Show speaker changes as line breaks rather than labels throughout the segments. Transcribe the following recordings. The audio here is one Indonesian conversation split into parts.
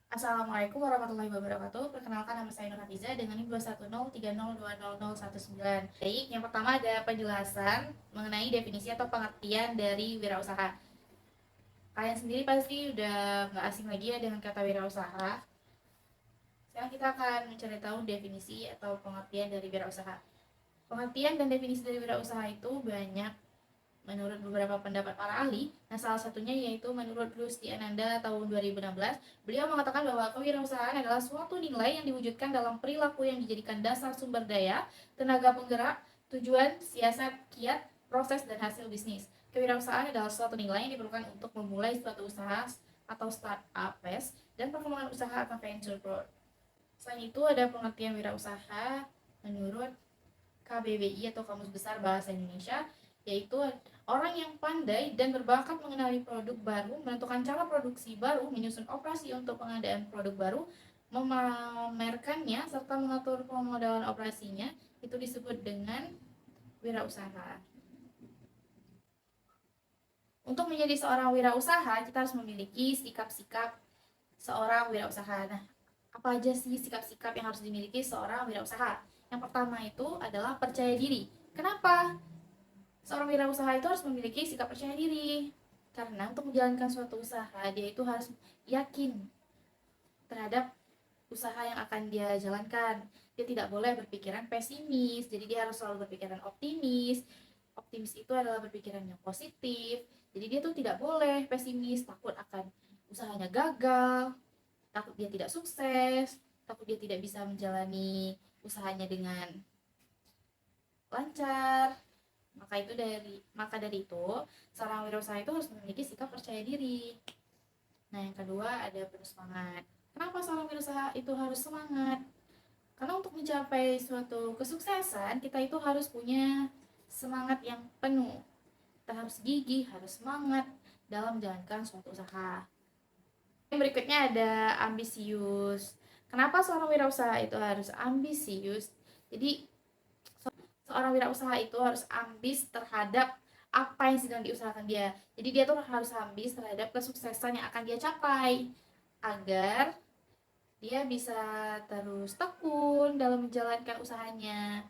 Assalamualaikum warahmatullahi wabarakatuh. Perkenalkan, nama saya Nur Hafiza dengan NIM 21030200019. Baik, yang pertama ada penjelasan mengenai definisi atau pengertian dari wirausaha. Kalian sendiri pasti udah nggak asing lagi ya dengan kata wirausaha. Sekarang kita akan mencari tahu definisi atau pengertian dari wirausaha. Pengertian dan definisi dari wirausaha itu banyak menurut beberapa pendapat para ahli. Nah, salah satunya yaitu menurut Rusdi Ananda tahun 2016, beliau mengatakan bahwa kewirausahaan adalah suatu nilai yang diwujudkan dalam perilaku yang dijadikan dasar sumber daya, tenaga penggerak, tujuan, siasat, kiat, proses, dan hasil bisnis. Kewirausahaan adalah suatu nilai yang diperlukan untuk memulai suatu usaha atau startup dan perkembangan usaha atau venture growth. Selain itu, ada pengertian wirausaha menurut KBBI atau Kamus Besar Bahasa Indonesia, yaitu orang yang pandai dan berbakat mengenali produk baru, menentukan cara produksi baru, menyusun operasi untuk pengadaan produk baru, memamerkannya, serta mengatur pemodalan operasinya, itu disebut dengan wirausaha. Untuk menjadi seorang wirausaha, kita harus memiliki sikap-sikap seorang wirausaha. Nah, apa aja sih sikap-sikap yang harus dimiliki seorang wirausaha? Yang pertama itu adalah percaya diri. Kenapa? Seorang wirausaha itu harus memiliki sikap percaya diri. Karena untuk menjalankan suatu usaha, dia itu harus yakin terhadap usaha yang akan dia jalankan. Dia tidak boleh berpikiran pesimis, jadi dia harus selalu berpikiran optimis. Optimis itu adalah berpikiran yang positif. Jadi dia tuh tidak boleh pesimis, takut akan usahanya gagal, takut dia tidak sukses, takut dia tidak bisa menjalani usahanya dengan lancar. Maka dari itu, seorang wirausaha itu harus memiliki sikap percaya diri. Nah, yang kedua ada penuh semangat. Kenapa seorang wirausaha itu harus semangat? Karena untuk mencapai suatu kesuksesan, kita itu harus punya semangat yang penuh. Kita harus gigih, harus semangat dalam menjalankan suatu usaha. Yang berikutnya ada ambisius. Kenapa seorang wirausaha itu harus ambisius? Jadi, seorang wirausaha itu harus ambis terhadap apa yang sedang diusahakan dia. Jadi dia tuh harus ambis terhadap kesuksesan yang akan dia capai agar dia bisa terus tekun dalam menjalankan usahanya.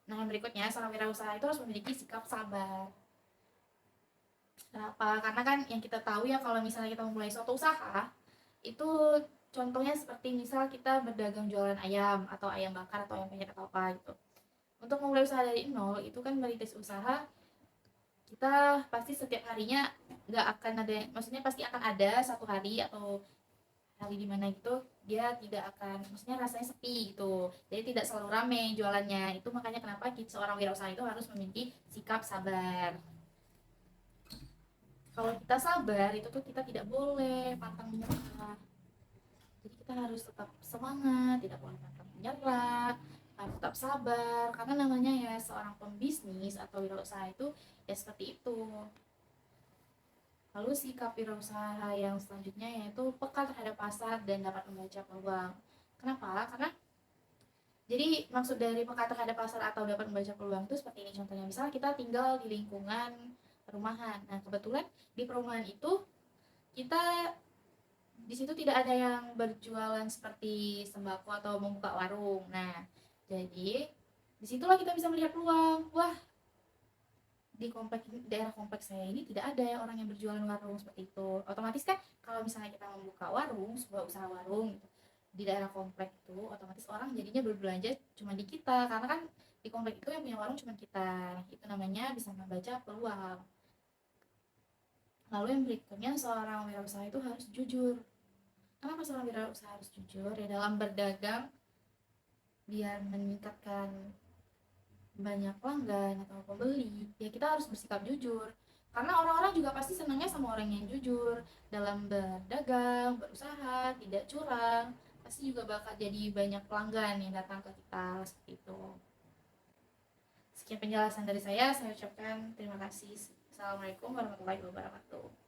Nah, yang berikutnya, seorang wirausaha itu harus memiliki sikap sabar. Kenapa? Karena kan yang kita tahu ya, kalau misalnya kita memulai suatu usaha, itu contohnya seperti misal kita berdagang jualan ayam atau ayam bakar atau ayam penyet atau apa gitu. Untuk memulai usaha dari nol itu kan merintis usaha, kita pasti setiap harinya nggak akan ada, maksudnya pasti akan ada satu hari atau hari di mana gitu dia tidak akan, maksudnya rasanya sepi gitu, jadi tidak selalu ramai jualannya. Itu makanya kenapa seorang wirausaha itu harus memiliki sikap sabar. Kalau kita sabar itu tuh kita tidak boleh pantang menyerah, jadi kita harus tetap semangat, tidak boleh pantang menyerah, harus tetap sabar, karena namanya ya seorang pembisnis atau wirausaha itu ya seperti itu. Lalu sikap wirausaha yang selanjutnya yaitu peka terhadap pasar dan dapat membaca peluang. Kenapa? Karena jadi maksud dari peka terhadap pasar atau dapat membaca peluang itu seperti ini contohnya. Misalnya kita tinggal di lingkungan perumahan. Nah, kebetulan di perumahan itu kita di situ tidak ada yang berjualan seperti sembako atau membuka warung. Nah, jadi disitulah kita bisa melihat peluang. Wah, di daerah kompleks saya ini tidak ada yang orang yang berjualan warung seperti itu. Otomatis kan kalau misalnya kita membuka warung, sebuah usaha warung gitu, di daerah komplek itu otomatis orang jadinya berbelanja cuma di kita, karena kan di komplek itu yang punya warung cuma kita. Itu namanya bisa membaca peluang. Lalu yang berikutnya, seorang wirausaha itu harus jujur. Kenapa seorang wirausaha harus jujur? Ya dalam berdagang, biar meningkatkan banyak pelanggan atau pembeli, ya kita harus bersikap jujur. Karena orang-orang juga pasti senangnya sama orang yang jujur dalam berdagang, berusaha, tidak curang. Pasti juga bakal jadi banyak pelanggan yang datang ke kita seperti itu. Sekian penjelasan dari saya ucapkan terima kasih. Assalamualaikum warahmatullahi wabarakatuh.